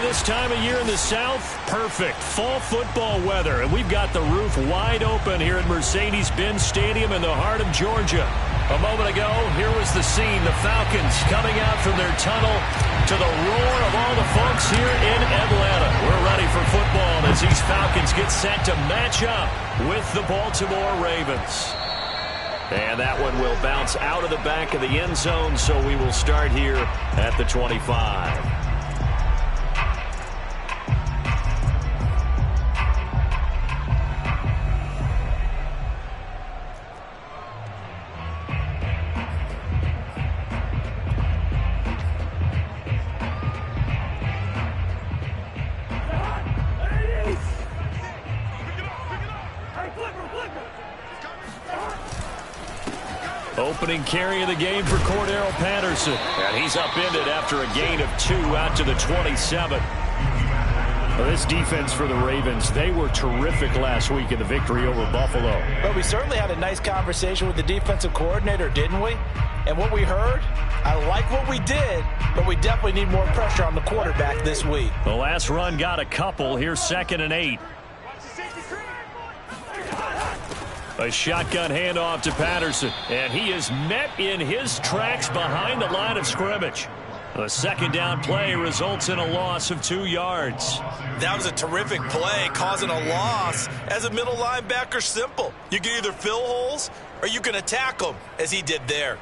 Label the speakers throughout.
Speaker 1: this time of year in the South? Perfect. Fall football weather. And we've got the roof wide open here at Mercedes-Benz Stadium in the heart of Georgia. A moment ago, here was the scene. The Falcons coming out from their tunnel to the roar of all the folks here in Atlanta. We're ready for football as these Falcons get set to match up with the Baltimore Ravens. And that one will bounce out of the back of the end zone, so we will start here at the 25. Opening carry of the game for Cordero Patterson. And he's upended after a gain of 2 out to the 27. Well, this defense for the Ravens, they were terrific last week in the victory over Buffalo.
Speaker 2: But we certainly had a nice conversation with the defensive coordinator, didn't we? And what we heard, I like what we did, but we definitely need more pressure on the quarterback this week.
Speaker 1: The last run got a couple. Here's 2nd and 8. A shotgun handoff to Patterson, and he is met in his tracks behind the line of scrimmage. A second down play results in a loss of 2 yards.
Speaker 3: That was a terrific play, causing a loss. As a middle linebacker, simple. You can either fill holes or you can attack them, as he did there.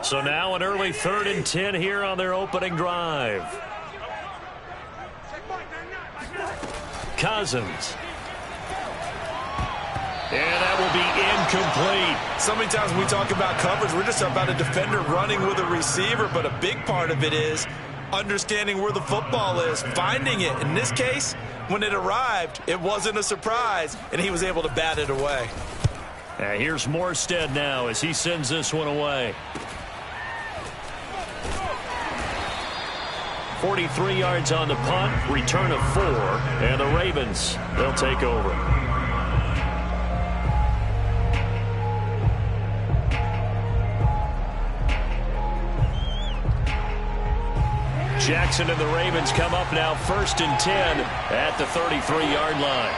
Speaker 1: So now an early 3rd and 10 here on their opening drive. Cousins. And that will be incomplete.
Speaker 3: So many times when we talk about coverage, we're just about a defender running with a receiver, but a big part of it is understanding where the football is, finding it. In this case, when it arrived, it wasn't a surprise, and he was able to bat it away.
Speaker 1: Here's Morstead now as he sends this one away. 43 yards on the punt, return of 4, and the Ravens, they'll take over. Jackson and the Ravens come up now 1st and 10 at the 33-yard line.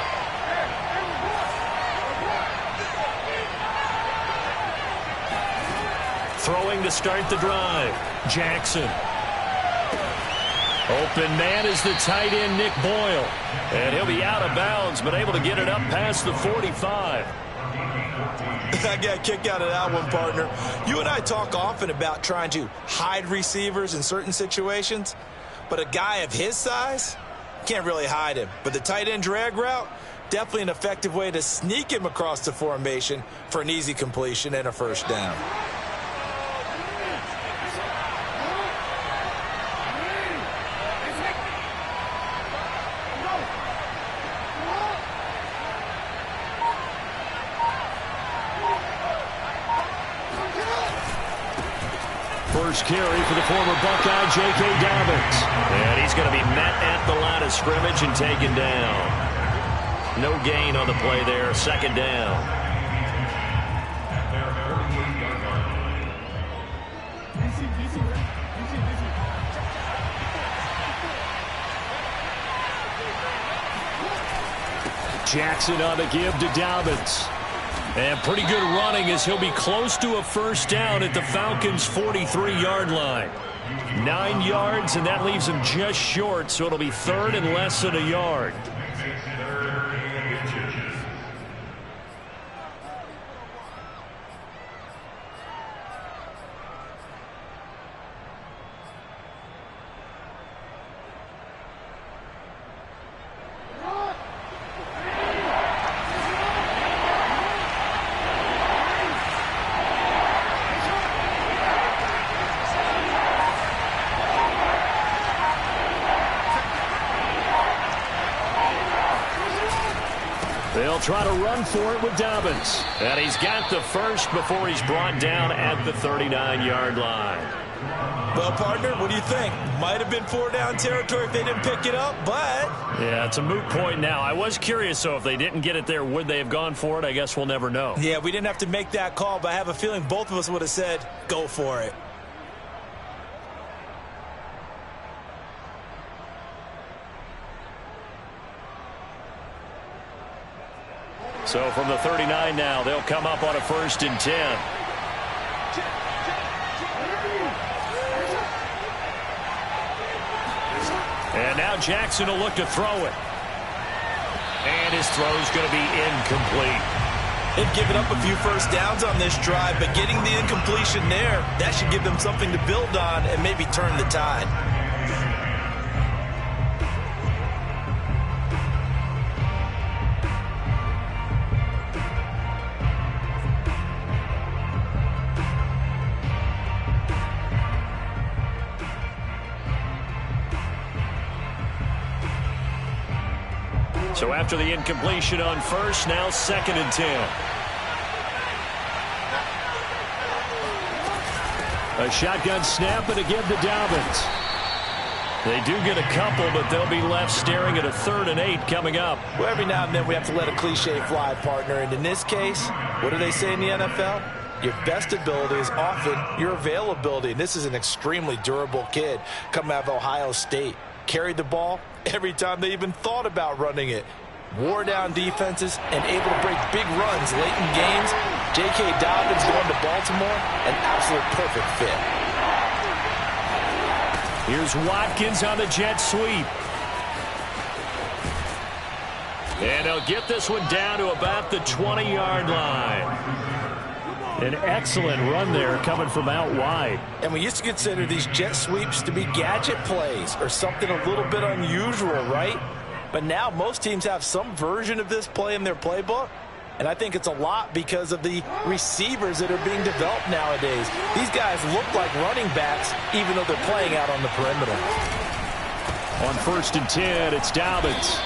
Speaker 1: Throwing to start the drive. Jackson. Open man is the tight end, Nick Boyle. And he'll be out of bounds, but able to get it up past the 45.
Speaker 3: I got a kick out of that one, partner. You and I talk often about trying to hide receivers in certain situations, but a guy of his size can't really hide him. But the tight end drag route, definitely an effective way to sneak him across the formation for an easy completion and a first down.
Speaker 1: First carry for the former Buckeye, J.K. Dobbins. And he's going to be met at the line of scrimmage and taken down. No gain on the play there, 2nd down. Jackson on the give to Dobbins. And pretty good running as he'll be close to a first down at the Falcons' 43-yard line. 9 yards, and that leaves him just short, so it'll be 3rd and less than a yard. They'll try to run for it with Dobbins. And he's got the first before he's brought down at the 39-yard line.
Speaker 3: Well, partner, what do you think? Might have been 4-down territory if they didn't pick it up, but...
Speaker 1: Yeah, it's a moot point now. I was curious, though, if they didn't get it there, would they have gone for it? I guess we'll never know.
Speaker 3: Yeah, we didn't have to make that call, but I have a feeling both of us would have said, go for it.
Speaker 1: So from the 39 now, they'll come up on a 1st and 10. And now Jackson will look to throw it. And his throw's going to be incomplete.
Speaker 3: They've given up a few first downs on this drive, but getting the incompletion there, that should give them something to build on and maybe turn the tide.
Speaker 1: So after the incompletion on 1st, now 2nd and 10. A shotgun snap and a give to Dobbins. They do get a couple, but they'll be left staring at a 3rd and 8 coming up.
Speaker 2: Well, every now and then we have to let a cliche fly, partner. And in this case, what do they say in the NFL? Your best ability is often your availability. And this is an extremely durable kid coming out of Ohio State. Carried the ball every time they even thought about running it. Wore down defenses and able to break big runs late in games. J.K. Dobbins going to Baltimore, an absolute perfect fit.
Speaker 1: Here's Watkins on the jet sweep. And they'll get this one down to about the 20-yard line. An excellent run there coming from out wide.
Speaker 2: And we used to consider these jet sweeps to be gadget plays or something a little bit unusual, right? But now most teams have some version of this play in their playbook. And I think it's a lot because of the receivers that are being developed nowadays. These guys look like running backs even though they're playing out on the perimeter.
Speaker 1: On 1st and 10, it's Dobbins.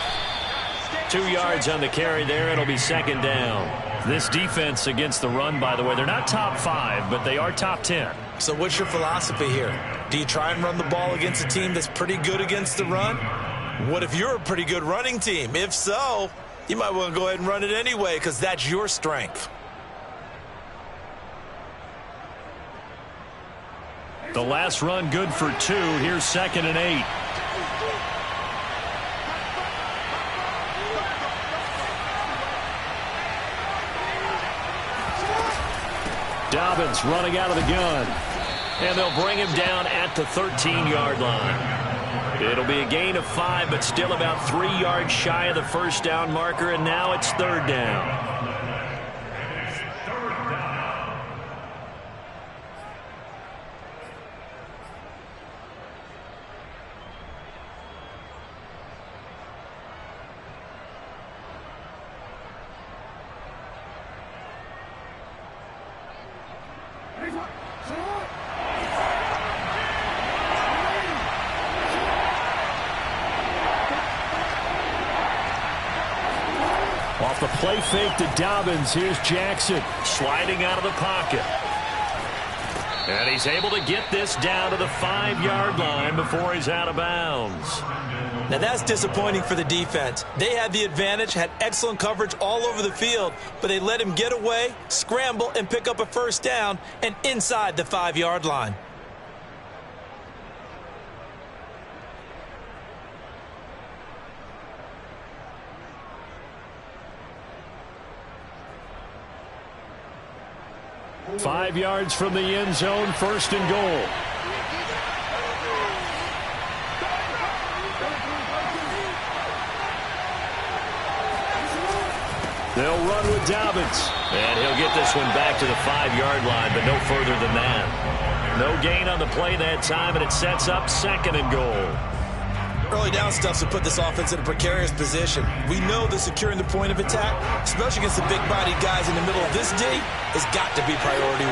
Speaker 1: 2 yards on the carry there. It'll be 2nd down. This defense against the run, by the way, they're not top 5, but they are top 10.
Speaker 3: So what's your philosophy here? Do you try and run the ball against a team that's pretty good against the run? What if you're a pretty good running team? If so, you might want to go ahead and run it anyway because that's your strength.
Speaker 1: The last run good for 2. Here's 2nd and 8. Dobbins running out of the gun. And they'll bring him down at the 13-yard line. It'll be a gain of 5, but still about 3 yards shy of the 1st down marker, and now it's 3rd down. Off the play fake to Dobbins, here's Jackson sliding out of the pocket. And he's able to get this down to the 5-yard line before he's out of bounds.
Speaker 3: Now that's disappointing for the defense. They had the advantage, had excellent coverage all over the field, but they let him get away, scramble, and pick up a 1st down and inside the 5-yard line.
Speaker 1: Five yards from the end zone, 1st and goal. They'll run with Dobbins. And he'll get this one back to the 5-yard line, but no further than that. No gain on the play that time, and it sets up 2nd and goal.
Speaker 3: Early down stuff to put this offense in a precarious position. We know that securing the point of attack, especially against the big-bodied guys in the middle of this D, has got to be priority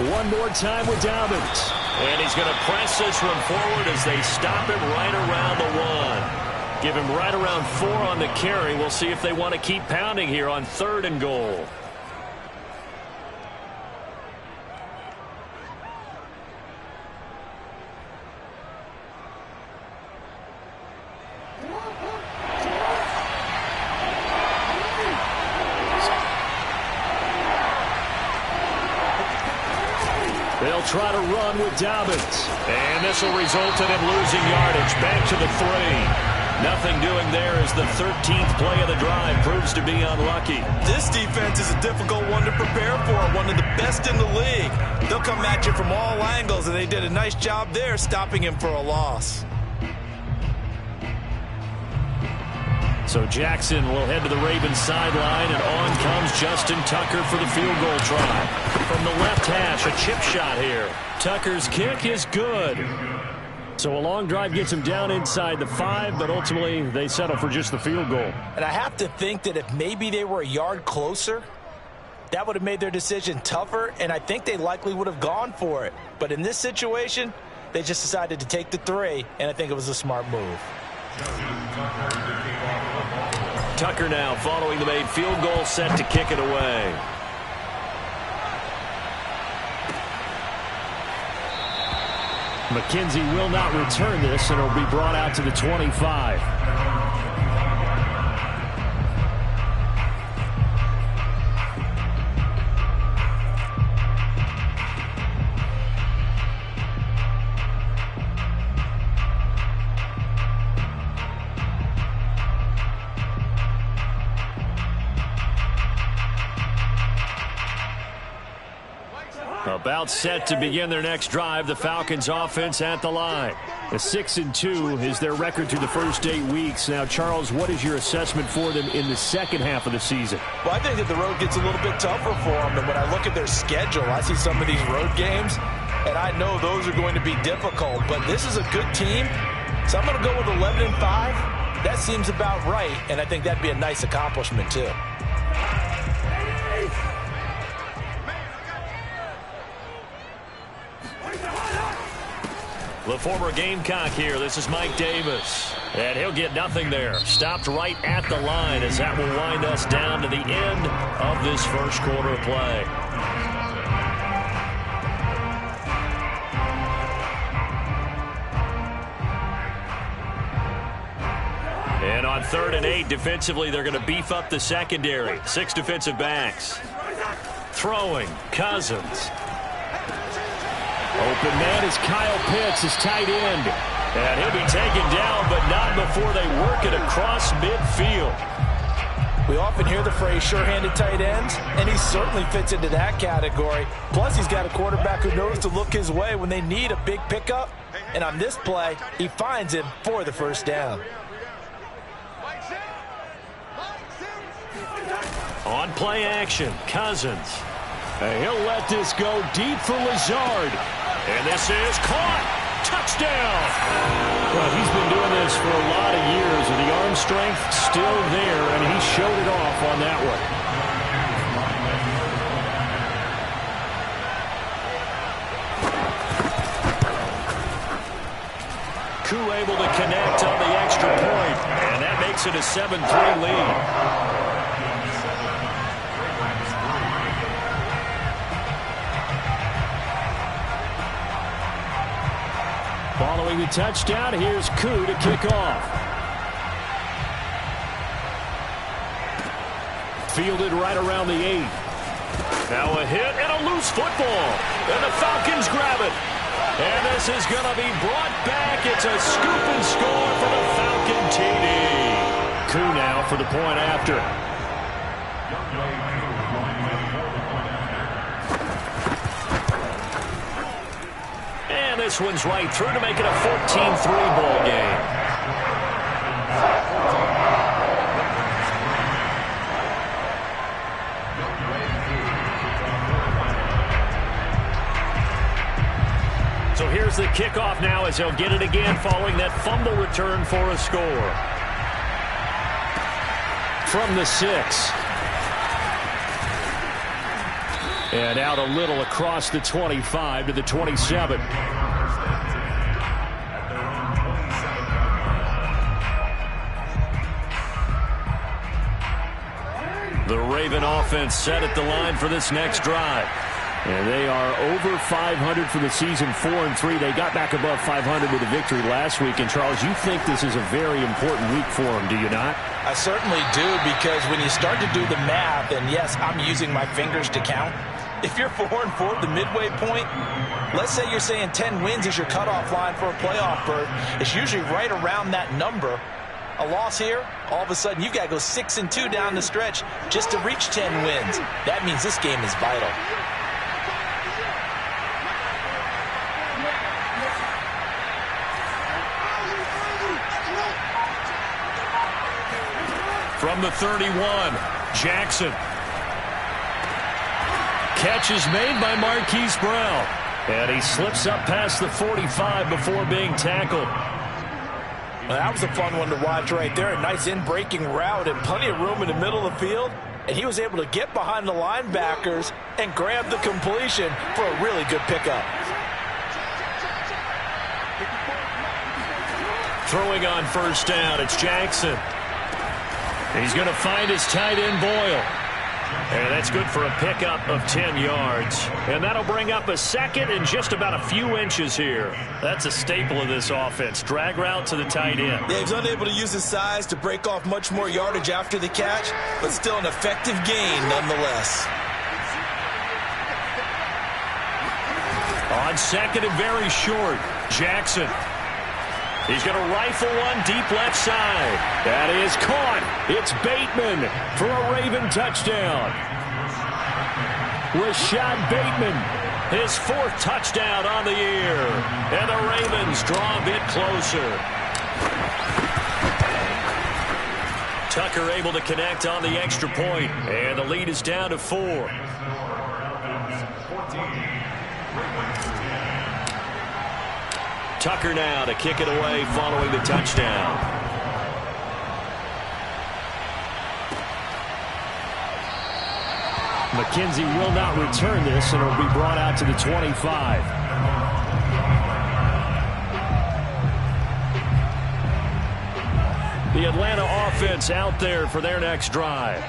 Speaker 1: 1. One more time with Dobbins. And he's going to press this one forward as they stop him right around the 1. Give him right around 4 on the carry. We'll see if they want to keep pounding here on 3rd and goal. They'll They'll try to run with Dobbins. And this will result in him losing yardage. Back to the 3. Nothing doing there as the 13th play of the drive proves to be unlucky.
Speaker 3: This defense is a difficult one to prepare for, one of the best in the league. They'll come at you from all angles, and they did a nice job there stopping him for a loss.
Speaker 1: So Jackson will head to the Ravens sideline, and on comes Justin Tucker for the field goal try. From the left hash, a chip shot here. Tucker's kick is good. So a long drive gets him down inside the 5, but ultimately they settle for just the field goal.
Speaker 2: And I have to think that if maybe they were a yard closer, that would have made their decision tougher, and I think they likely would have gone for it. But in this situation, they just decided to take the 3, and I think it was a smart move.
Speaker 1: Tucker now following the made field goal, set to kick it away. McKenzie will not return this, and it'll be brought out to the 25. About set to begin their next drive, the Falcons offense at the line. A 6-2 is their record through the first 8 weeks. Now, Charles, what is your assessment for them in the second half of the season?
Speaker 2: Well, I think that the road gets a little bit tougher for them. And when I look at their schedule, I see some of these road games, and I know those are going to be difficult. But this is a good team, so I'm going to go with 11-5. That seems about right, and I think that'd be a nice accomplishment, too.
Speaker 1: The former Gamecock here. This is Mike Davis. And he'll get nothing there. Stopped right at the line as that will wind us down to the end of this first quarter of play. And on 3rd and 8, defensively, they're going to beef up the secondary. 6 defensive backs. Throwing, Cousins. Open man is Kyle Pitts, his tight end. And he'll be taken down, but not before they work it across midfield.
Speaker 2: We often hear the phrase sure-handed tight ends, and he certainly fits into that category. Plus, he's got a quarterback who knows to look his way when they need a big pickup. And on this play, he finds him for the first down.
Speaker 1: On play action, Cousins. And he'll let this go deep for Lazard. And this is caught. Touchdown. Well, he's been doing this for a lot of years, and the arm strength still there, and he showed it off on that one. Koo able to connect on the extra point, and that makes it a 7-3 lead. Following the touchdown, here's Koo to kick off. Fielded right around the 8. Now a hit and a loose football. And the Falcons grab it. And this is going to be brought back. It's a scoop and score for the Falcon TD. Koo now for the point after. And this one's right through to make it a 14-3 ball game. So here's the kickoff now as they'll get it again following that fumble return for a score. From the 6. And out a little across the 25 to the 27. The Raven offense set at the line for this next drive. And they are over 500 for the season, 4-3. They got back above 500 with a victory last week. And, Charles, you think this is a very important week for them, do you not?
Speaker 2: I certainly do, because when you start to do the math, and yes, I'm using my fingers to count, If you're 4-4 at the midway point, let's say you're saying 10 wins is your cutoff line for a playoff berth. It's usually right around that number. A loss here, all of a sudden you've got to go 6-2 down the stretch just to reach 10 wins. That means this game is vital.
Speaker 1: From the 31, Jackson. Catch is made by Marquise Brown. And he slips up past the 45 before being tackled.
Speaker 2: Well, that was a fun one to watch right there. A nice in-breaking route and plenty of room in the middle of the field. And he was able to get behind the linebackers and grab the completion for a really good pickup.
Speaker 1: Throwing on first down, it's Jackson. He's going to find his tight end, Boyle. And that's good for a pickup of 10 yards. And that'll bring up a second and just about a few inches here. That's a staple of this offense. Drag route to the tight end.
Speaker 3: Yeah, he's unable to use his size to break off much more yardage after the catch, but still an effective gain nonetheless.
Speaker 1: On second and very short, Jackson. He's going to rifle one deep left side. That is caught. It's Bateman for a Raven touchdown. Rashad Bateman, his 4th touchdown on the year. And the Ravens draw a bit closer. Tucker able to connect on the extra point. And the lead is down to 4. Tucker now to kick it away following the touchdown. McKenzie will not return this, and it will be brought out to the 25. The Atlanta offense out there for their next drive.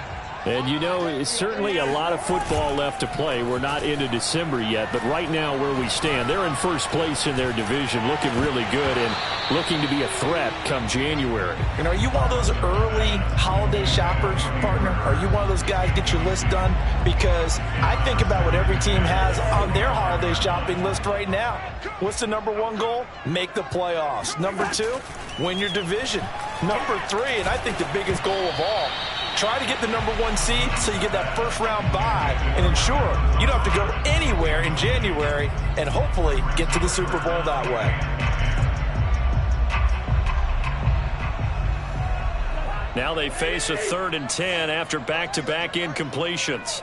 Speaker 1: And, you know, it's certainly a lot of football left to play. We're not into December yet, but right now where we stand, they're in first place in their division, looking really good and looking to be a threat come January.
Speaker 2: And are you one of those early holiday shoppers, partner? Are you one of those guys get your list done? Because I think about what every team has on their holiday shopping list right now. What's the number 1 goal? Make the playoffs. Number 2, win your division. Number 3, and I think the biggest goal of all, try to get the number 1 seed so you get that first-round bye and ensure you don't have to go anywhere in January and hopefully get to the Super Bowl that way.
Speaker 1: Now they face a 3rd and 10 after back-to-back incompletions.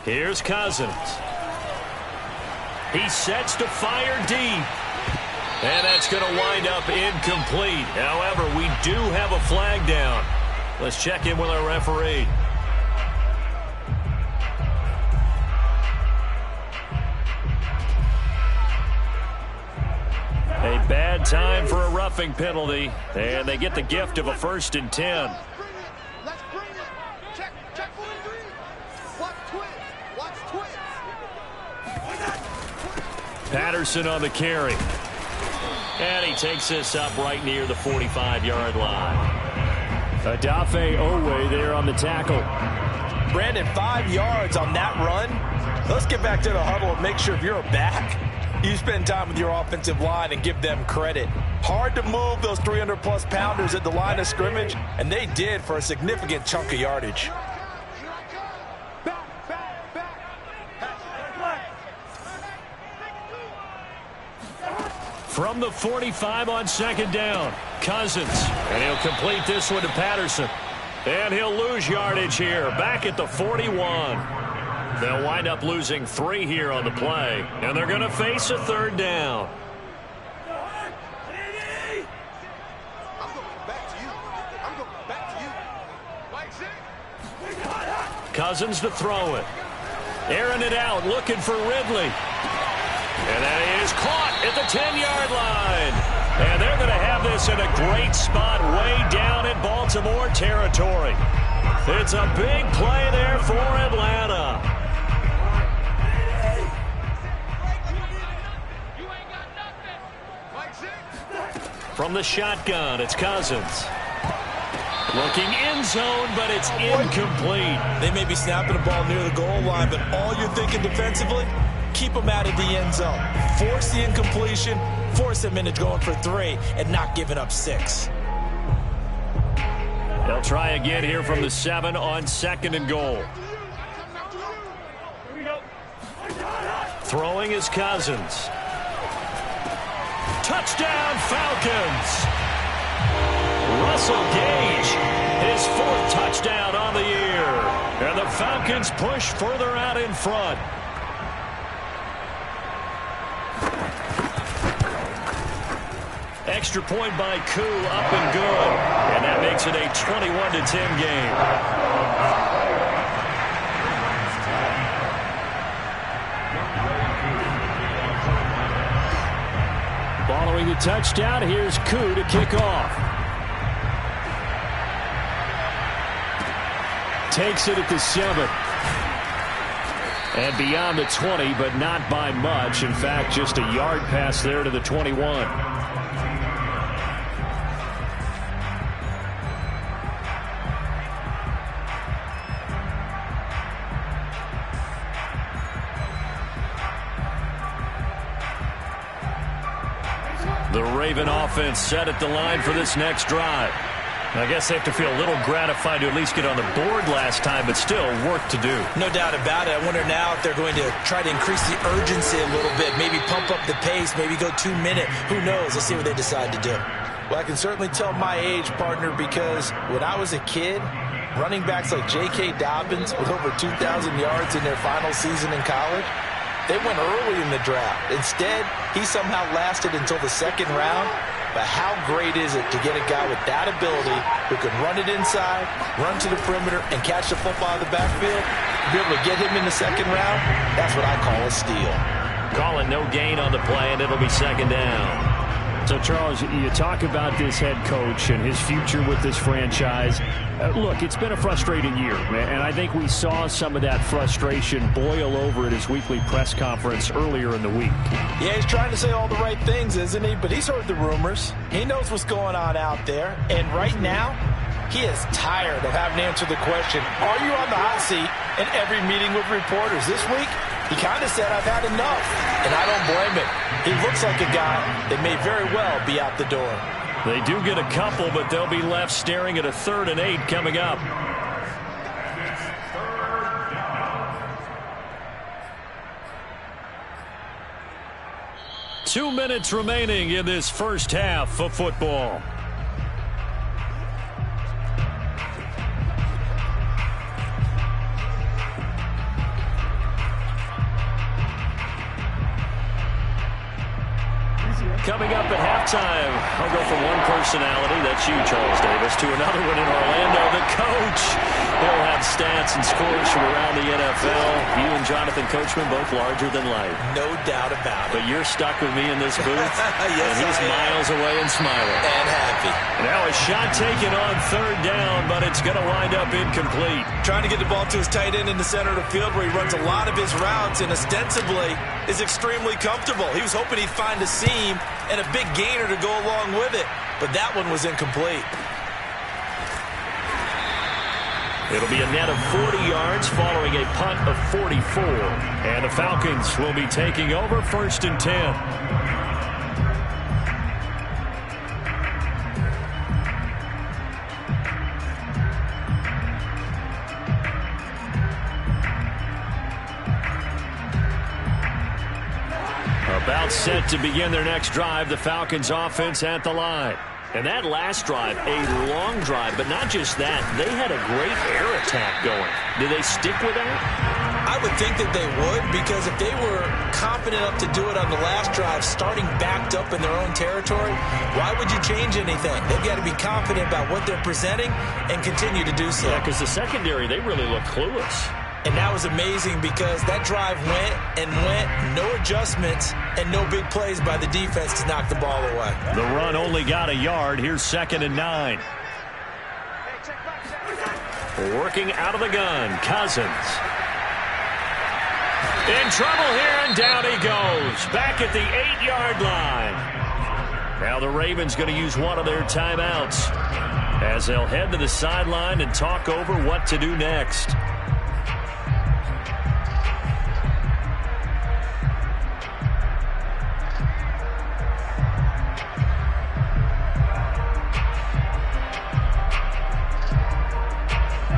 Speaker 1: Here's Cousins. He sets to fire deep. And that's going to wind up incomplete. However, we do have a flag down. Let's check in with our referee. A bad time for a roughing penalty. And they get the gift of a 1st and 10.
Speaker 4: Let's bring it. Check 1 and 3. Watch twins.
Speaker 1: Patterson on the carry. And he takes this up right near the 45-yard line. Adafe Owe there on the tackle.
Speaker 2: Brandon, 5 yards on that run. Let's get back to the huddle and make sure if you're a back, you spend time with your offensive line and give them credit. Hard to move those 300-plus pounders at the line of scrimmage, and they did for a significant chunk of yardage.
Speaker 1: From the 45 on 2nd down, Cousins. And he'll complete this one to Patterson. And he'll lose yardage here, back at the 41. They'll wind up losing 3 here on the play. And they're going to face a 3rd down. Cousins to throw it. Airing it out, looking for Ridley. And that is caught at the 10-yard line. And they're going to have this in a great spot way down in Baltimore territory. It's a big play there for Atlanta. From the shotgun, it's Cousins. Looking end zone, but it's incomplete.
Speaker 3: They may be snapping the ball near the goal line, but all you're thinking defensively, keep them out of the end zone. Force the incompletion, force them into going for 3 and not giving up 6.
Speaker 1: They'll try again here from the 7 on 2nd and goal. Throwing is Cousins. Touchdown, Falcons. Russell Gage, his 4th touchdown on the year. And the Falcons push further out in front. Extra point by Koo, up and good. And that makes it a 21-10 game. Following the touchdown, here's Koo to kick off. Takes it at the 7. And beyond the 20, but not by much. In fact, just a yard pass there to the 21. The Raven offense set at the line for this next drive. I guess they have to feel a little gratified to at least get on the board last time, but still work to do.
Speaker 3: No doubt about it. I wonder now if they're going to try to increase the urgency a little bit, maybe pump up the pace, maybe go 2-minute. Who knows? Let's see what they decide to do.
Speaker 2: Well, I can certainly tell my age, partner, because when I was a kid, running backs like J.K. Dobbins with over 2,000 yards in their final season in college, they went early in the draft. Instead, he somehow lasted until the 2nd round. But how great is it to get a guy with that ability who can run it inside, run to the perimeter, and catch the football out of the backfield? Be able to get him in the 2nd round, that's what I call a steal.
Speaker 1: Calling no gain on the play, and it'll be 2nd down. So, Charles, you talk about this head coach and his future with this franchise. Look, it's been a frustrating year, and I think we saw some of that frustration boil over at his weekly press conference earlier in the week.
Speaker 2: Yeah, he's trying to say all the right things, isn't he? But he's heard the rumors. He knows what's going on out there. And right now, he is tired of having to answer the question, are you on the hot seat in every meeting with reporters? This week, he kind of said, I've had enough. And I don't blame him. He looks like a guy that may very well be out the door.
Speaker 1: They do get a couple, but they'll be left staring at a 3rd and 8 coming up. Two minutes remaining in this first half of football. Coming up at halftime, I'll go from one personality, that's you, Charles Davis, to another one in Orlando, the coach. He'll have stats and scores from around the NFL. You and Jonathan Coachman both larger than life.
Speaker 3: No doubt about it.
Speaker 1: But you're stuck with me in this booth,
Speaker 3: yes,
Speaker 1: and he's miles away and smiling.
Speaker 3: And happy.
Speaker 1: Now a shot taken on 3rd down, but it's going to wind up incomplete.
Speaker 3: Trying to get the ball to his tight end in the center of the field where he runs a lot of his routes and ostensibly is extremely comfortable. He was hoping he'd find a seam and a big gainer to go along with it, but that one was incomplete.
Speaker 1: It'll be a net of 40 yards following a punt of 44. And the Falcons will be taking over 1st and 10. About set to begin their next drive, the Falcons offense at the line. And that last drive, a long drive, but not just that, they had a great air attack going. Do they stick with that?
Speaker 3: I would think that they would, because if they were confident enough to do it on the last drive, starting backed up in their own territory, why would you change anything? They've got to be confident about what they're presenting and continue to do so.
Speaker 1: Yeah, because the secondary, they really look clueless.
Speaker 3: And that was amazing because that drive went and went, no adjustments, and no big plays by the defense to knock the ball away.
Speaker 1: The run only got a yard. Here's 2nd and 9. Working out of the gun, Cousins. In trouble here, and down he goes. Back at the 8-yard line. Now the Ravens going to use one of their timeouts. as they'll head to the sideline and talk over what to do next.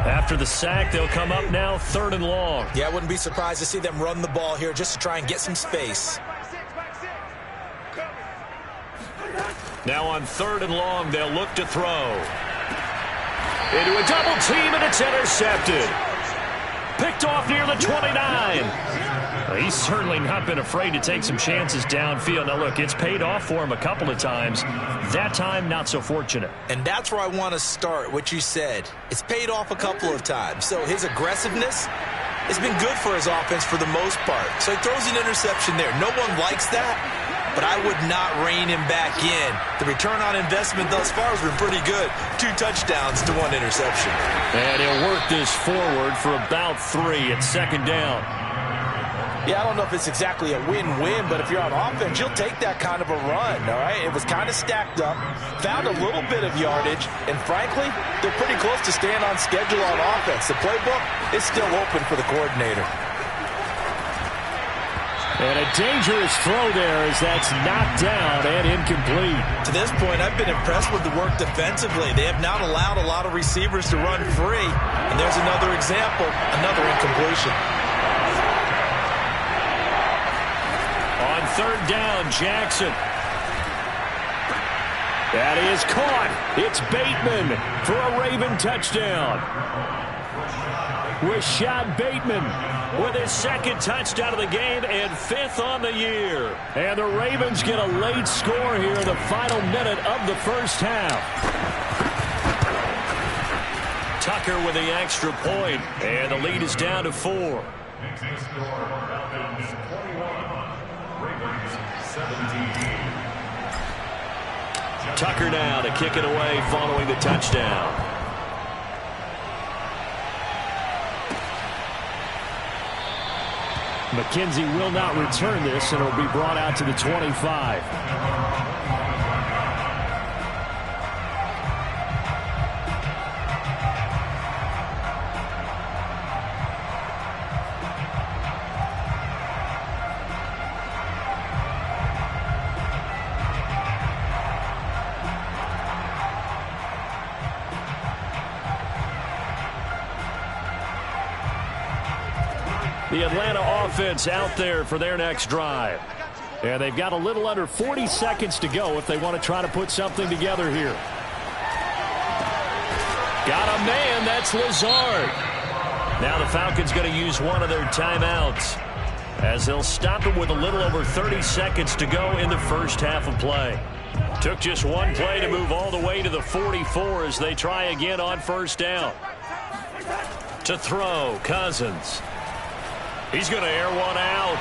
Speaker 1: After the sack, they'll come up now 3rd and long.
Speaker 3: Yeah, I wouldn't be surprised to see them run the ball here just to try and get some space.
Speaker 1: Now on 3rd and long, they'll look to throw. Into a double team, and it's intercepted. Picked off near the 29. He's certainly not been afraid to take some chances downfield. Now, look, it's paid off for him a couple of times. That time, not so fortunate.
Speaker 3: And that's where I want to start, what you said. It's paid off a couple of times. So his aggressiveness has been good for his offense for the most part. So he throws an interception there. No one likes that, but I would not rein him back in. The return on investment thus far has been pretty good. 2 touchdowns to 1 interception.
Speaker 1: And he'll work this forward for about 3 at 2nd down.
Speaker 2: Yeah, I don't know if it's exactly a win-win, but if you're on offense, you'll take that kind of a run, all right? It was kind of stacked up, found a little bit of yardage, and frankly, they're pretty close to staying on schedule on offense. The playbook is still open for the coordinator.
Speaker 1: And a dangerous throw there as that's knocked down and incomplete.
Speaker 3: To this point, I've been impressed with the work defensively. They have not allowed a lot of receivers to run free. And there's another example, another incompletion.
Speaker 1: On 3rd down, Jackson. That is caught. It's Bateman for a Raven touchdown. Rashad Bateman with his 2nd touchdown of the game and 5th on the year. And the Ravens get a late score here in the final minute of the first half. Tucker with the extra point, and the lead is down to 4. Tucker now to kick it away following the touchdown. McKenzie will not return this, and it will be brought out to the 25. The Atlanta offense out there for their next drive. And they've got a little under 40 seconds to go if they want to try to put something together here. Got a man, that's Lazard. Now the Falcons going to use one of their timeouts as they'll stop it with a little over 30 seconds to go in the first half of play. Took just one play to move all the way to the 44 as they try again on 1st down. To throw, Cousins. He's going to air one out.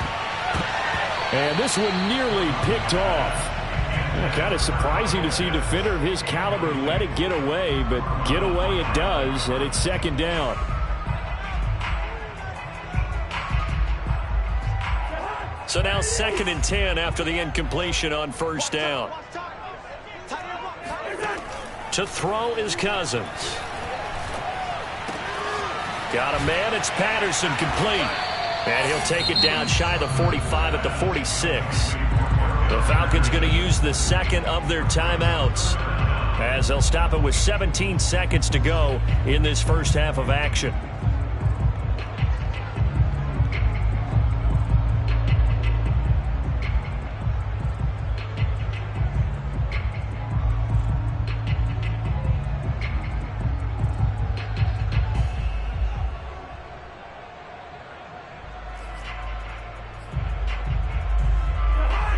Speaker 1: And this one nearly picked off. Kind of surprising to see a defender of his caliber let it get away, but get away it does, and it's 2nd down. So now 2nd and 10 after the incompletion on 1st down. To throw is Cousins. Got a man, it's Patterson, complete. And he'll take it down shy of the 45 at the 46. The Falcons going to use the 2nd of their timeouts as they'll stop it with 17 seconds to go in this first half of action.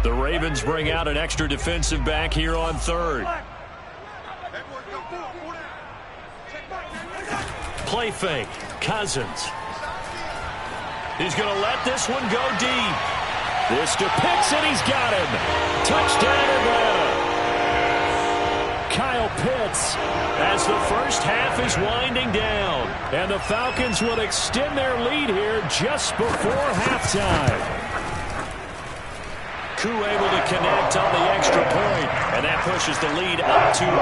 Speaker 1: The Ravens bring out an extra defensive back here on 3rd. Play fake. Cousins. He's going to let this one go deep. This to Pitts, and he's got him. Touchdown, Atlanta. Kyle Pitts as the first half is winding down. And the Falcons will extend their lead here just before halftime. Koo able to connect on the extra point, and that pushes the lead up to 11.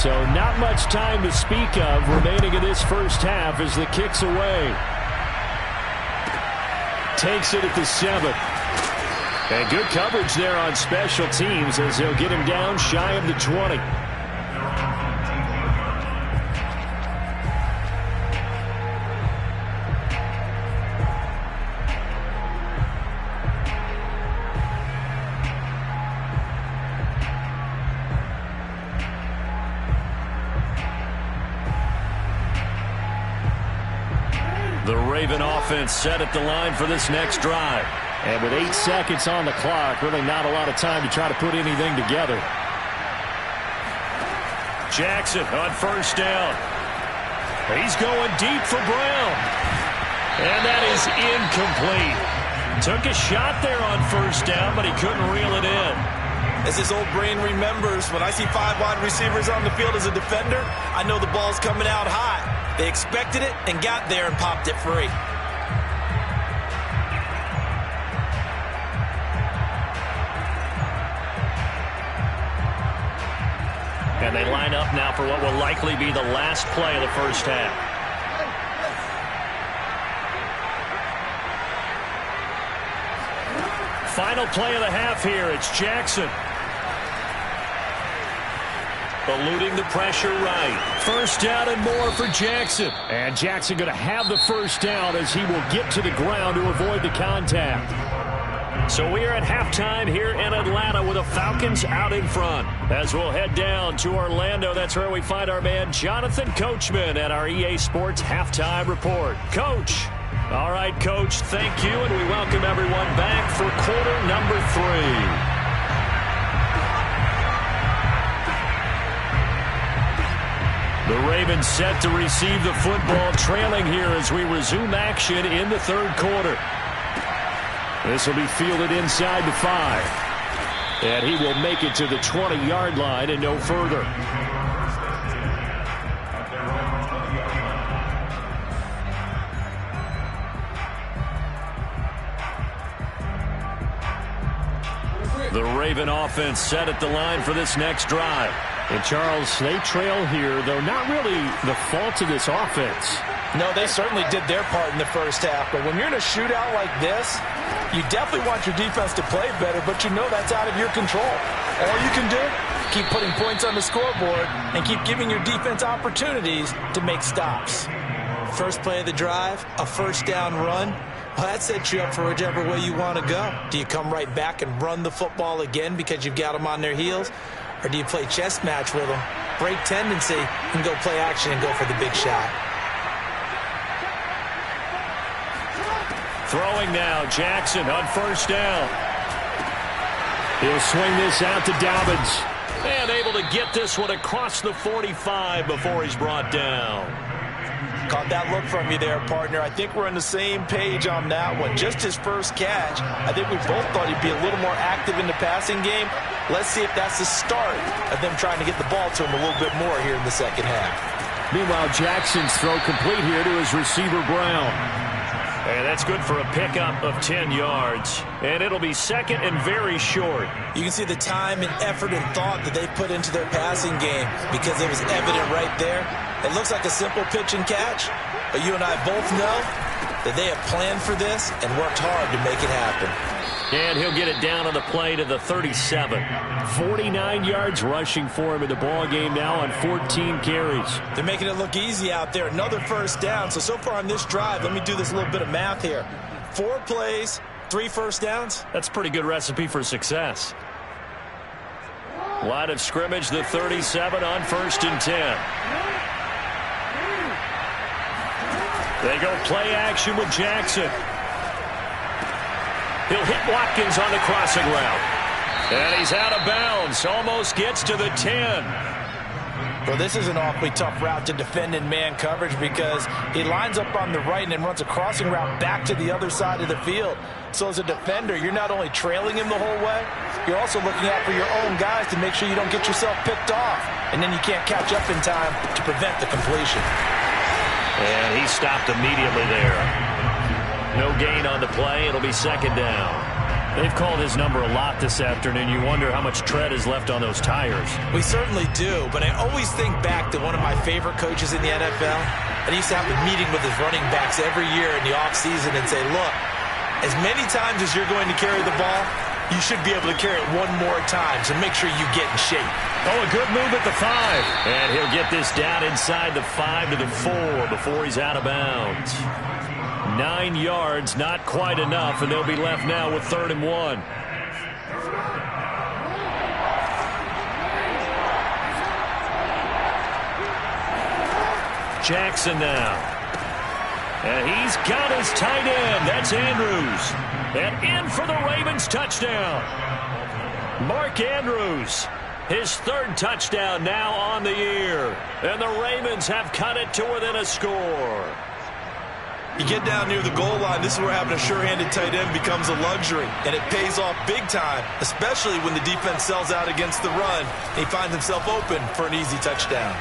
Speaker 1: So not much time to speak of remaining in this first half as the kick's away. Takes it at the 7. And good coverage there on special teams as they'll get him down shy of the 20. The Raven offense set at the line for this next drive. And with 8 seconds on the clock, really not a lot of time to try to put anything together. Jackson on first down. He's going deep for Brown. And that is incomplete. Took a shot there on first down, but he couldn't reel it in.
Speaker 3: As his old brain remembers, when I see 5 wide receivers on the field as a defender, I know the ball's coming out hot. They expected it and got there and popped it free.
Speaker 1: And they line up now for what will likely be the last play of the first half. Final play of the half here. It's Jackson. Eluding the pressure right. First down and more for Jackson. And Jackson going to have the first down as he will get to the ground to avoid the contact. So we are at halftime here in Atlanta with the Falcons out in front. As we'll head down to Orlando, that's where we find our man Jonathan Coachman at our EA Sports Halftime Report. Coach. All right, Coach, thank you, and we welcome everyone back for quarter number 3. The Ravens set to receive the football, trailing here as we resume action in the third quarter. This will be fielded inside the 5. And he will make it to the 20-yard line and no further. The Raven offense set at the line for this next drive. And Charles, they trail here, though not really the fault of this offense.
Speaker 2: No, they certainly did their part in the first half. But when you're in a shootout like this, you definitely want your defense to play better, but you know that's out of your control. All you can do, keep putting points on the scoreboard and keep giving your defense opportunities to make stops. First play of the drive, a first down run. Well, that sets you up for whichever way you want to go. Do you come right back and run the football again because you've got them on their heels? Or do you play chess match with them, break tendency, and go play action and go for the big shot?
Speaker 1: Throwing now, Jackson on first down. He'll swing this out to Dobbins. And able to get this one across the 45 before he's brought down.
Speaker 2: Caught that look from you there, partner. I think we're on the same page on that one. Just his first catch. I think we both thought he'd be a little more active in the passing game. Let's see if that's the start of them trying to get the ball to him a little bit more here in the second half.
Speaker 1: Meanwhile, Jackson's throw complete here to his receiver, Brown. And that's good for a pickup of 10 yards. And it'll be second and very short.
Speaker 2: You can see the time and effort and thought that they put into their passing game because it was evident right there. It looks like a simple pitch and catch, but you and I both know that they have planned for this and worked hard to make it happen.
Speaker 1: And he'll get it down on the play to the 37. 49 yards rushing for him in the ball game now on 14 carries.
Speaker 2: They're making it look easy out there. Another first down. So far on this drive, let me do this little bit of math here. 4 plays, 3 first downs.
Speaker 1: That's a pretty good recipe for success. Line of scrimmage, the 37 on 1st and 10. They go play action with Jackson. He'll hit Watkins on the crossing route. And he's out of bounds. Almost gets to the 10.
Speaker 2: Well, this is an awfully tough route to defend in man coverage because he lines up on the right and then runs a crossing route back to the other side of the field. So as a defender, you're not only trailing him the whole way, you're also looking out for your own guys to make sure you don't get yourself picked off. And then you can't catch up in time to prevent the completion.
Speaker 1: And he stopped immediately there. No gain on the play. It'll be second down. They've called his number a lot this afternoon. You wonder how much tread is left on those tires.
Speaker 2: We certainly do, but I always think back to one of my favorite coaches in the NFL. And he used to have a meeting with his running backs every year in the offseason and say, look, as many times as you're going to carry the ball, you should be able to carry it one more time, so make sure you get in shape.
Speaker 1: Oh, a good move at the 5. And he'll get this down inside the 5 to the 4 before he's out of bounds. 9 yards, not quite enough, and they'll be left now with 3rd and 1. Jackson now. And he's got his tight end. That's Andrews. And in for the Ravens touchdown. Mark Andrews, his 3rd touchdown now on the year. And the Ravens have cut it to within a score.
Speaker 3: You get down near the goal line, this is where having a sure-handed tight end becomes a luxury. And it pays off big time, especially when the defense sells out against the run. He finds himself open for an easy touchdown.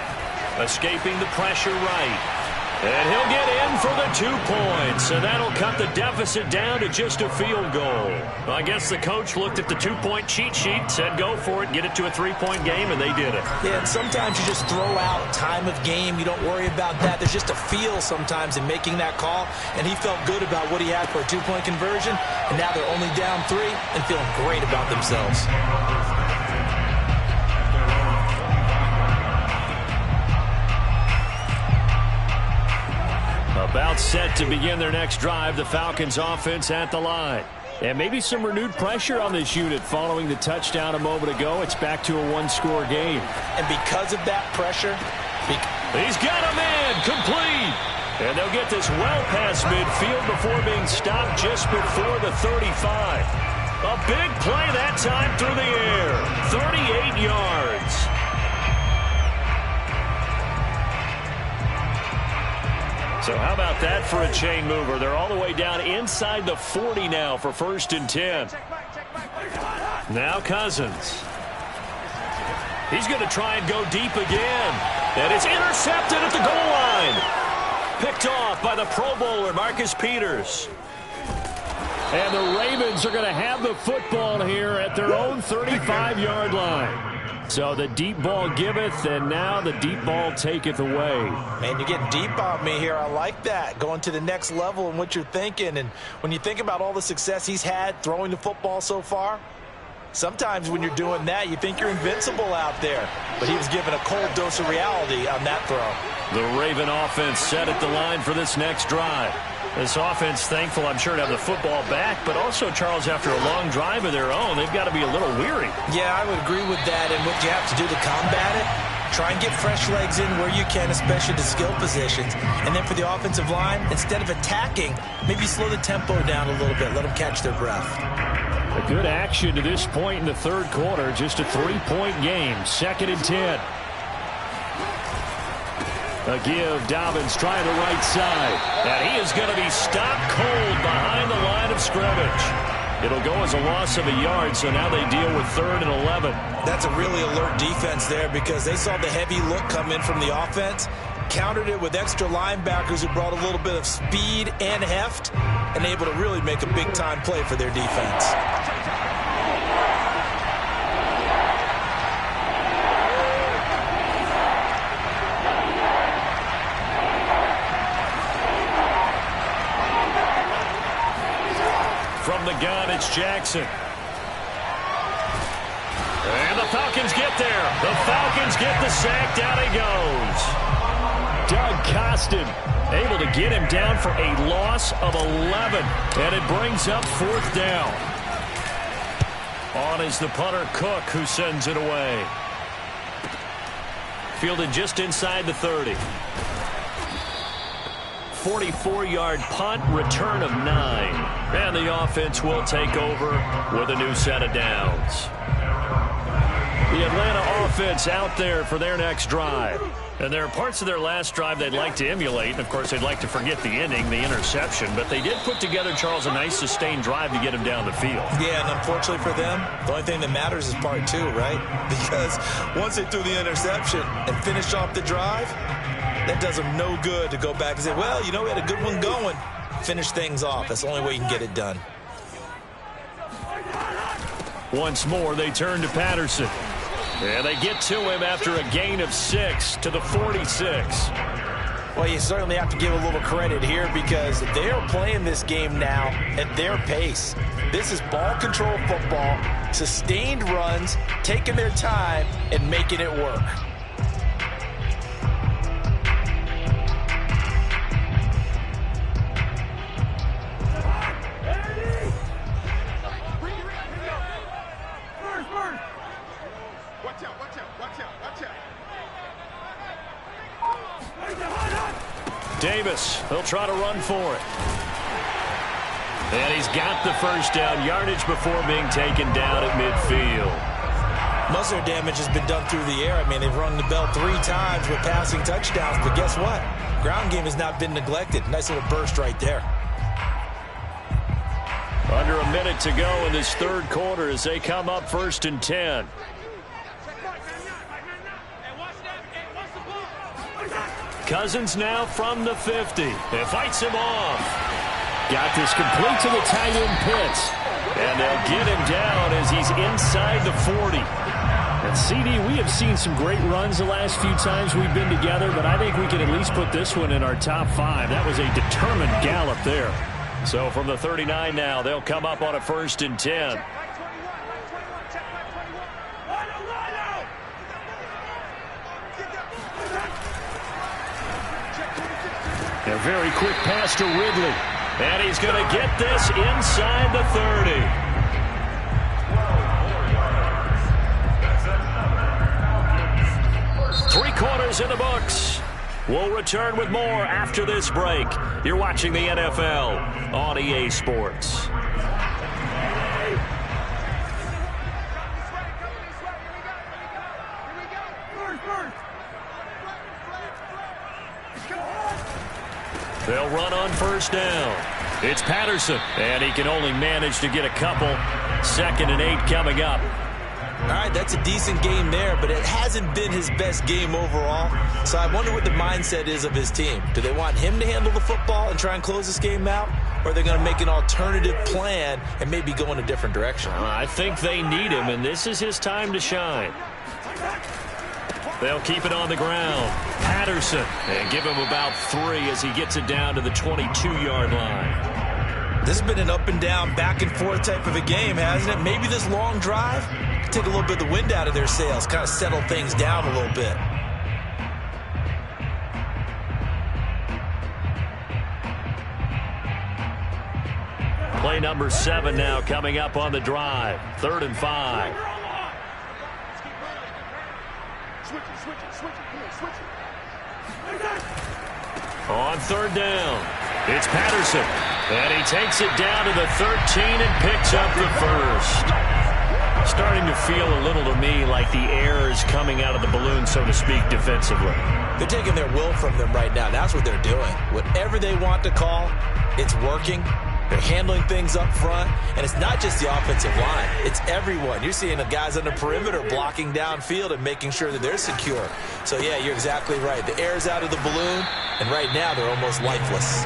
Speaker 1: Escaping the pressure right. And he'll get in for the 2 points. And that'll cut the deficit down to just a field goal. Well, I guess the coach looked at the 2-point cheat sheet, said go for it, get it to a 3-point game, and they did it.
Speaker 2: Yeah, and sometimes you just throw out time of game. You don't worry about that. There's just a feel sometimes in making that call. And he felt good about what he had for a 2-point conversion. And now they're only down 3 and feeling great about themselves.
Speaker 1: About set to begin their next drive, the Falcons offense at the line. And maybe some renewed pressure on this unit following the touchdown a moment ago. It's back to a 1-score game.
Speaker 2: And because of that pressure,
Speaker 1: he's got a man complete. And they'll get this well past midfield before being stopped just before the 35. A big play that time through the air. 38 yards. So how about that for a chain mover? They're all the way down inside the 40 now for 1st and 10. Now Cousins. He's going to try and go deep again. And it's intercepted at the goal line. Picked off by the Pro Bowler, Marcus Peters. And the Ravens are going to have the football here at their own 35-yard line. So the deep ball giveth, and now the deep ball taketh away.
Speaker 2: Man, you're getting deep on me here. I like that. Going to the next level in what you're thinking. And when you think about all the success he's had throwing the football so far, sometimes when you're doing that, you think you're invincible out there. But he was given a cold dose of reality on that throw.
Speaker 1: The Raven offense set at the line for this next drive. This offense, thankful, I'm sure, to have the football back, but also, Charles, after a long drive of their own, they've got to be a little weary.
Speaker 2: Yeah, I would agree with that, and what you have to do to combat it, try and get fresh legs in where you can, especially the skill positions. And then for the offensive line, instead of attacking, maybe slow the tempo down a little bit, let them catch their breath.
Speaker 1: A good action to this point in the 3rd quarter, just a 3-point game, 2nd and 10. A give, Dobbins trying the right side. And he is going to be stopped cold behind the line of scrimmage. It'll go as a loss of a yard, so now they deal with 3rd and 11.
Speaker 2: That's a really alert defense there because they saw the heavy look come in from the offense, countered it with extra linebackers who brought a little bit of speed and heft, and able to really make a big-time play for their defense.
Speaker 1: From the gun, it's Jackson. And the Falcons get there. The Falcons get the sack. Down he goes. Doug Costin able to get him down for a loss of 11. And it brings up 4th down. On is the punter, Cook, who sends it away. Fielded just inside the 30. 44-yard punt, return of 9. And the offense will take over with a new set of downs. The Atlanta offense out there for their next drive. And there are parts of their last drive they'd like to emulate. And, of course, they'd like to forget the ending, the interception. But they did put together, Charles, a nice sustained drive to get him down the field.
Speaker 2: Yeah, and unfortunately for them, the only thing that matters is part 2, right? Because once they threw the interception and finished off the drive, that does them no good to go back and say, well, you know, we had a good one going. Finish things off. That's the only way you can get it done.
Speaker 1: Once more, they turn to Patterson. And they get to him after a gain of 6 to the 46.
Speaker 2: Well, you certainly have to give a little credit here because they are playing this game now at their pace. This is ball control football, sustained runs, taking their time, and making it work.
Speaker 1: Davis, he'll try to run for it. And he's got the first down yardage before being taken down at midfield.
Speaker 2: Muscle damage has been done through the air. I mean, they've rung the bell 3 times with passing touchdowns, but guess what? Ground game has not been neglected. Nice little burst right there.
Speaker 1: Under a minute to go in this third quarter as they come up 1st and 10. Cousins now from the 50. It fights him off. Got this complete to the tight end Pitts. And they'll get him down as he's inside the 40. And CD, we have seen some great runs the last few times we've been together, but I think we can at least put this one in our top 5. That was a determined gallop there. So from the 39 now, they'll come up on a 1st and 10. A very quick pass to Ridley. And he's going to get this inside the 30. Three quarters in the books. We'll return with more after this break. You're watching the NFL on EA Sports. They'll run on 1st down. It's Patterson, and he can only manage to get a couple. 2nd and 8 coming up.
Speaker 2: All right, that's a decent game there, but it hasn't been his best game overall. So I wonder what the mindset is of his team. Do they want him to handle the football and try and close this game out? Or are they going to make an alternative plan and maybe go in a different direction?
Speaker 1: I think they need him, and this is his time to shine. They'll keep it on the ground. Patterson, and give him about 3 as he gets it down to the 22-yard line.
Speaker 2: This has been an up-and-down, back-and-forth type of a game, hasn't it? Maybe this long drive can take a little bit of the wind out of their sails, kind of settle things down a little bit.
Speaker 1: Play number 7 now coming up on the drive. 3rd and 5. On 3rd down, it's Patterson. And he takes it down to the 13 and picks up the first. Starting to feel a little to me like the air is coming out of the balloon, so to speak, defensively.
Speaker 2: They're taking their will from them right now. That's what they're doing. Whatever they want to call, it's working. They're handling things up front, and it's not just the offensive line. It's everyone. You're seeing the guys on the perimeter blocking downfield and making sure that they're secure. So, yeah, you're exactly right. The air's out of the balloon, and right now they're almost lifeless.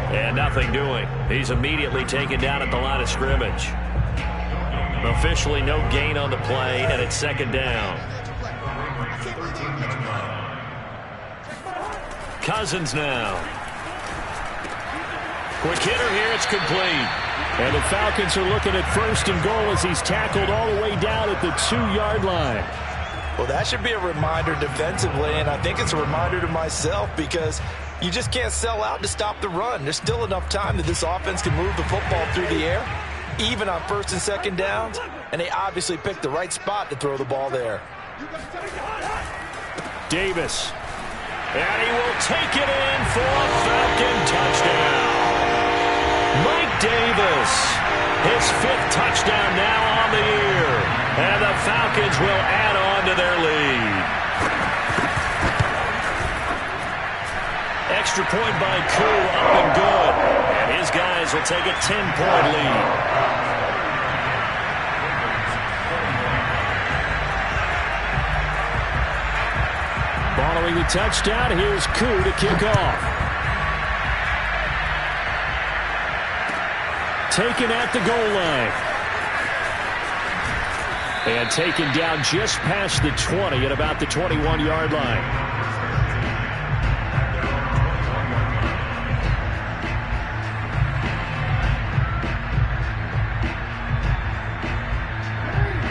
Speaker 1: And nothing doing. He's immediately taken down at the line of scrimmage. Officially no gain on the play, and it's 2nd down. Cousins now. Quick hitter here, it's complete. And the Falcons are looking at 1st and goal as he's tackled all the way down at the 2-yard line.
Speaker 2: Well, that should be a reminder defensively, and I think it's a reminder to myself because you just can't sell out to stop the run. There's still enough time that this offense can move the football through the air, even on 1st and 2nd downs, and they obviously picked the right spot to throw the ball there.
Speaker 1: Davis. And he will take it in for a Falcon touchdown. Mike Davis, his 5th touchdown now on the year. And the Falcons will add on to their lead. Extra point by Koo, up and good. And his guys will take a 10-point lead. Following the touchdown, here's Koo to kick off. Taken at the goal line. And taken down just past the 20 at about the 21-yard line.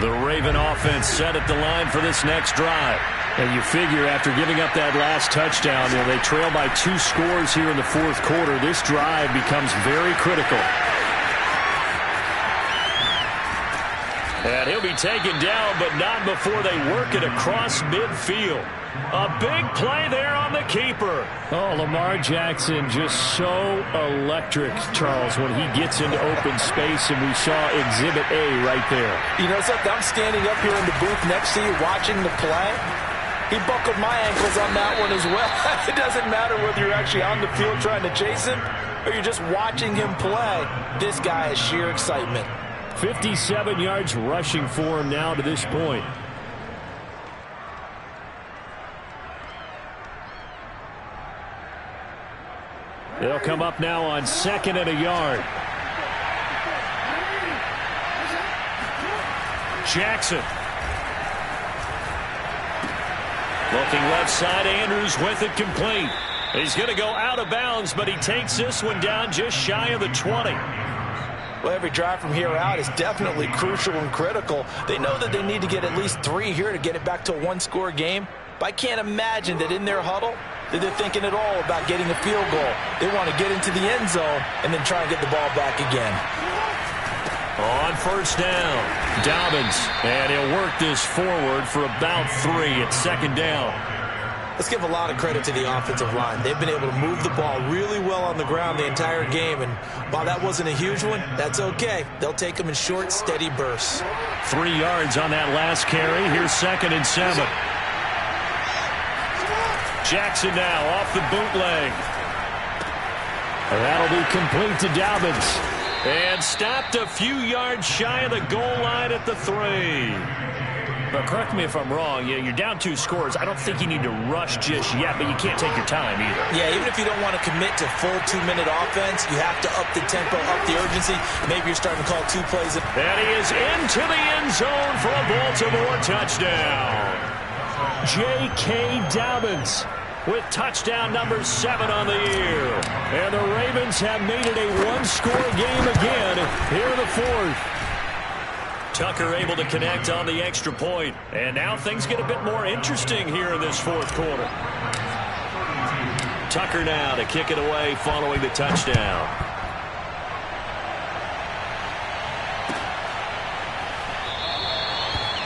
Speaker 1: The Raven offense set at the line for this next drive. And you figure after giving up that last touchdown, they trail by 2 scores here in the fourth quarter. This drive becomes very critical. And he'll be taken down, but not before they work it across midfield. A big play there on the keeper. Oh, Lamar Jackson just so electric, Charles, when he gets into open space, and we saw Exhibit A right there.
Speaker 2: You know something? I'm standing up here in the booth next to you watching the play. He buckled my ankles on that one as well. It doesn't matter whether you're actually on the field trying to chase him or you're just watching him play. This guy is sheer excitement.
Speaker 1: 57 yards rushing for him now to this point. They'll come up now on 2nd and a yard. Jackson. Looking left side, Andrews with it complete. He's going to go out of bounds, but he takes this one down just shy of the 20.
Speaker 2: Well, every drive from here out is definitely crucial and critical. They know that they need to get at least 3 here to get it back to a 1-score game. But I can't imagine that in their huddle that they're thinking at all about getting a field goal. They want to get into the end zone and then try and get the ball back again.
Speaker 1: On first down, Dobbins, and he'll work this forward for about 3 at 2nd down.
Speaker 2: Let's give a lot of credit to the offensive line. They've been able to move the ball really well on the ground the entire game, and while that wasn't a huge one, that's okay. They'll take them in short, steady bursts.
Speaker 1: 3 yards on that last carry. Here's 2nd and 7. Jackson now off the bootleg. That'll be complete to Dobbins. And stopped a few yards shy of the goal line at the 3. But correct me if I'm wrong, you're down 2 scores. I don't think you need to rush just yet, but you can't take your time either.
Speaker 2: Yeah, even if you don't want to commit to full 2-minute offense, you have to up the tempo, up the urgency. Maybe you're starting to call 2 plays.
Speaker 1: And he is into the end zone for a Baltimore touchdown. J.K. Dobbins with touchdown number 7 on the year. And the Ravens have made it a 1-score game again here in the 4th. Tucker able to connect on the extra point. And now things get a bit more interesting here in this 4th quarter. Tucker now to kick it away following the touchdown.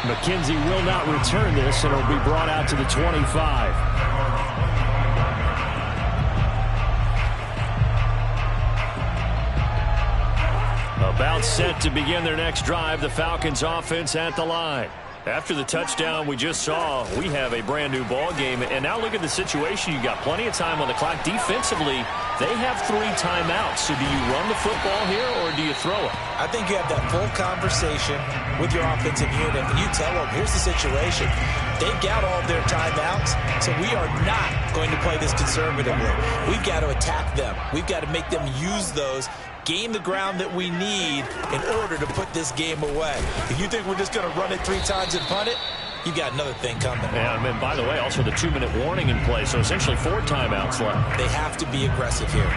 Speaker 1: McKenzie will not return this, and it'll be brought out to the 25. About set to begin their next drive, the Falcons offense at the line. After the touchdown we just saw, we have a brand new ball game. And now look at the situation. You got plenty of time on the clock. Defensively, they have 3 timeouts. So do you run the football here or do you throw it?
Speaker 2: I think you have that full conversation with your offensive unit, and you tell them, here's the situation. They've got all their timeouts, so we are not going to play this conservatively. We've got to attack them. We've got to make them use those, gain the ground that we need in order to put this game away. If you think we're just going to run it 3 times and punt it, you got another thing coming.
Speaker 1: And by the way, also the 2-minute warning in play, so essentially 4 timeouts left.
Speaker 2: They have to be aggressive here.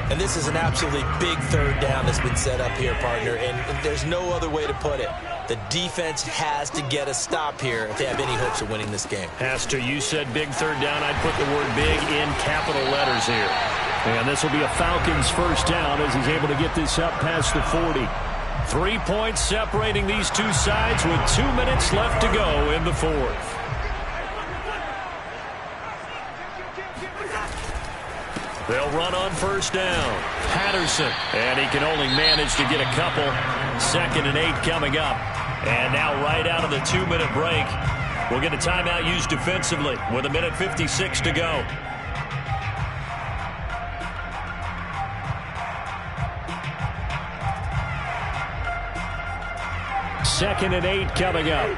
Speaker 2: And this is an absolutely big 3rd down that's been set up here, partner, and there's no other way to put it. The defense has to get a stop here if they have any hopes of winning this game.
Speaker 1: Has to. You said big 3rd down. I'd put the word big in capital letters here. And this will be a Falcons 1st down as he's able to get this up past the 40. 3 points separating these 2 sides with 2 minutes left to go in the 4th. They'll run on 1st down. Patterson. And he can only manage to get a couple. 2nd and 8 coming up. And now right out of the 2-minute break, we'll get a timeout used defensively with 1:56 to go. Second and 8 coming up.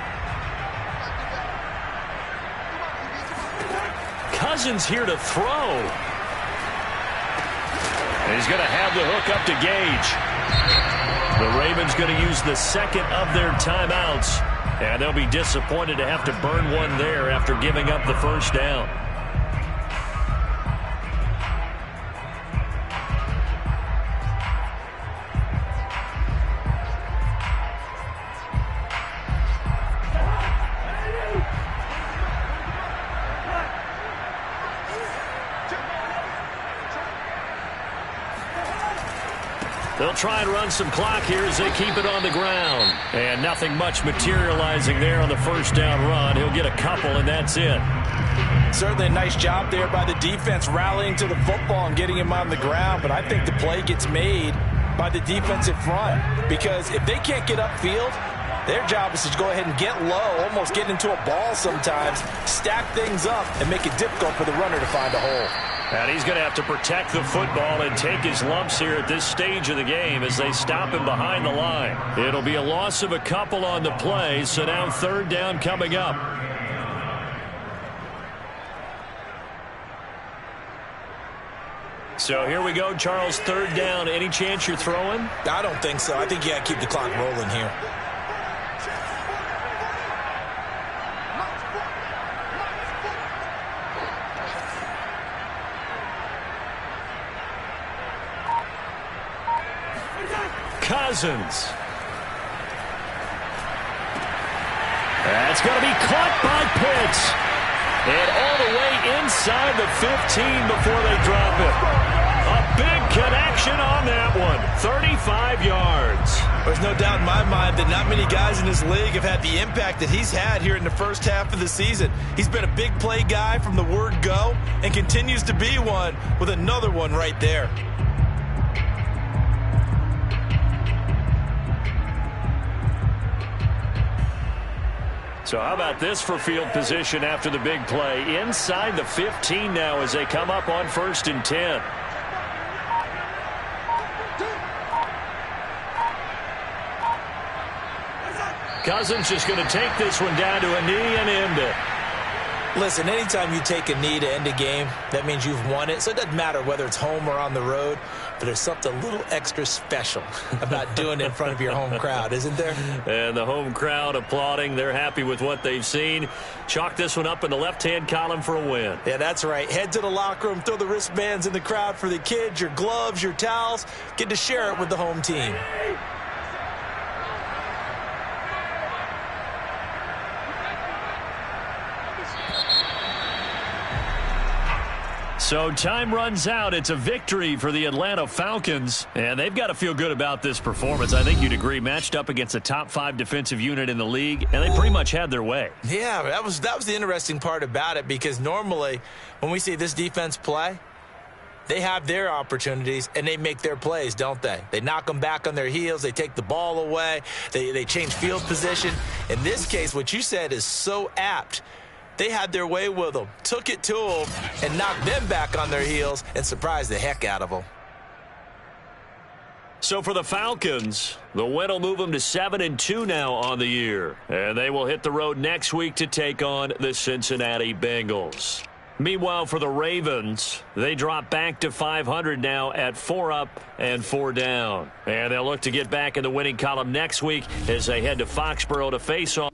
Speaker 1: Cousins here to throw. He's going to have the hook up to Gage. The Ravens going to use the 2nd of their timeouts And they'll be disappointed to have to burn one there after giving up the first down. They'll try and run some clock here as they keep it on the ground. And nothing much materializing there on the first down run. He'll get a couple, and that's it.
Speaker 2: Certainly a nice job there by the defense rallying to the football and getting him on the ground. But I think the play gets made by the defensive front. Because if they can't get upfield, their job is to go ahead and get low, almost get into a ball sometimes, stack things up, and make it difficult for the runner to find a hole.
Speaker 1: And he's going to have to protect the football and take his lumps here at this stage of the game as they stop him behind the line. It'll be a loss of a couple on the play, so now third down coming up. So here we go, Charles, third down. Any chance you're throwing?
Speaker 3: I don't think so. I think you got to keep the clock rolling here.
Speaker 1: Cousins. That's going to be caught by Pitts. And all the way inside the 15 before they drop it. A big connection on that one. 35 yards.
Speaker 3: There's no doubt in my mind that not many guys in this league have had the impact that he's had here in the first half of the season. He's been a big play guy from the word go and continues to be one with another one right there.
Speaker 1: So how about this for field position after the big play? Inside the 15 now as they come up on 1st and 10. Cousins just going to take this one down to a knee and end it.
Speaker 2: Listen, anytime you take a knee to end a game, that means you've won it. So it doesn't matter whether it's home or on the road, but there's something a little extra special about doing it in front of your home crowd, isn't there?
Speaker 1: And the home crowd applauding. They're happy with what they've seen. Chalk this one up in the left-hand column for a win.
Speaker 2: Yeah, that's right. Head to the locker room, throw the wristbands in the crowd for the kids, your gloves, your towels. Get to share it with the home team.
Speaker 1: So time runs out. It's a victory for the Atlanta Falcons, and they've got to feel good about this performance. I think you'd agree, matched up against a top 5 defensive unit in the league, and they pretty much had their way.
Speaker 2: Yeah, that was the interesting part about it, because normally when we see this defense play, they have their opportunities and they make their plays, don't they? They knock them back on their heels. They take the ball away. They change field position. In this case, what you said is so apt. They had their way with them, took it to them, and knocked them back on their heels and surprised the heck out of them.
Speaker 1: So for the Falcons, the win will move them to 7-2 now on the year. And they will hit the road next week to take on the Cincinnati Bengals. Meanwhile, for the Ravens, they drop back to 500 now at 4 up and 4 down. And they'll look to get back in the winning column next week as they head to Foxborough to face off